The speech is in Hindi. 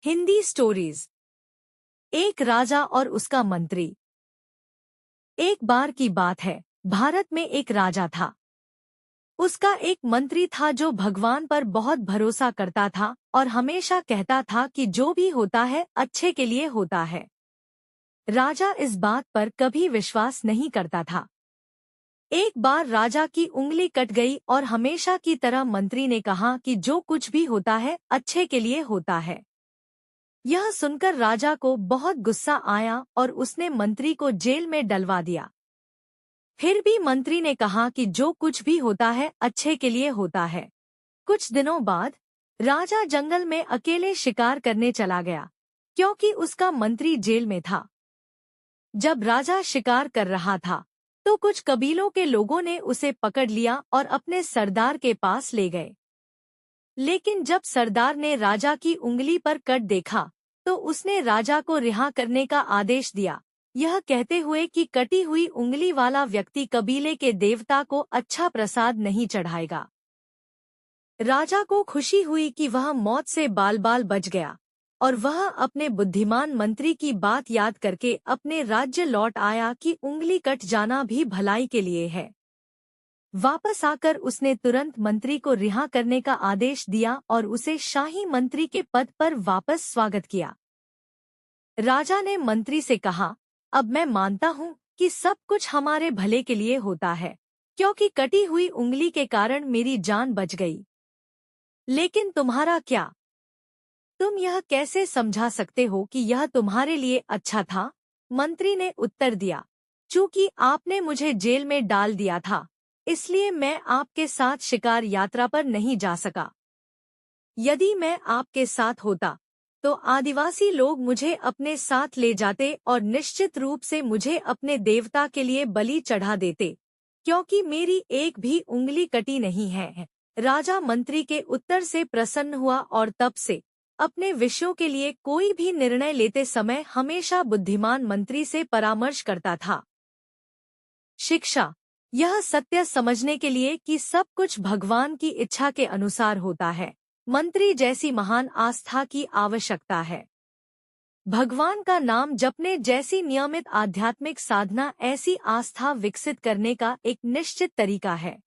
हिंदी स्टोरीज। एक राजा और उसका मंत्री। एक बार की बात है, भारत में एक राजा था। उसका एक मंत्री था जो भगवान पर बहुत भरोसा करता था और हमेशा कहता था कि जो भी होता है अच्छे के लिए होता है। राजा इस बात पर कभी विश्वास नहीं करता था। एक बार राजा की उंगली कट गई और हमेशा की तरह मंत्री ने कहा कि जो कुछ भी होता है अच्छे के लिए होता है। यह सुनकर राजा को बहुत गुस्सा आया और उसने मंत्री को जेल में डलवा दिया। फिर भी मंत्री ने कहा कि जो कुछ भी होता है अच्छे के लिए होता है। कुछ दिनों बाद राजा जंगल में अकेले शिकार करने चला गया, क्योंकि उसका मंत्री जेल में था। जब राजा शिकार कर रहा था, तो कुछ कबीलों के लोगों ने उसे पकड़ लिया और अपने सरदार के पास ले गए। लेकिन जब सरदार ने राजा की उंगली पर कट देखा, तो उसने राजा को रिहा करने का आदेश दिया, यह कहते हुए कि कटी हुई उंगली वाला व्यक्ति कबीले के देवता को अच्छा प्रसाद नहीं चढ़ाएगा। राजा को खुशी हुई कि वह मौत से बाल बाल बच गया और वह अपने बुद्धिमान मंत्री की बात याद करके अपने राज्य लौट आया कि उंगली कट जाना भी भलाई के लिए है। वापस आकर उसने तुरंत मंत्री को रिहा करने का आदेश दिया और उसे शाही मंत्री के पद पर वापस स्वागत किया। राजा ने मंत्री से कहा, अब मैं मानता हूँ कि सब कुछ हमारे भले के लिए होता है, क्योंकि कटी हुई उंगली के कारण मेरी जान बच गई। लेकिन तुम्हारा क्या? तुम यह कैसे समझा सकते हो कि यह तुम्हारे लिए अच्छा था? मंत्री ने उत्तर दिया, चूंकि आपने मुझे जेल में डाल दिया था, इसलिए मैं आपके साथ शिकार यात्रा पर नहीं जा सका। यदि मैं आपके साथ होता, तो आदिवासी लोग मुझे अपने साथ ले जाते और निश्चित रूप से मुझे अपने देवता के लिए बलि चढ़ा देते, क्योंकि मेरी एक भी उंगली कटी नहीं है। राजा मंत्री के उत्तर से प्रसन्न हुआ और तब से अपने विषयों के लिए कोई भी निर्णय लेते समय हमेशा बुद्धिमान मंत्री से परामर्श करता था। शिक्षा। यह सत्य समझने के लिए कि सब कुछ भगवान की इच्छा के अनुसार होता है, मंत्री जैसी महान आस्था की आवश्यकता है। भगवान का नाम जपने जैसी नियमित आध्यात्मिक साधना ऐसी आस्था विकसित करने का एक निश्चित तरीका है।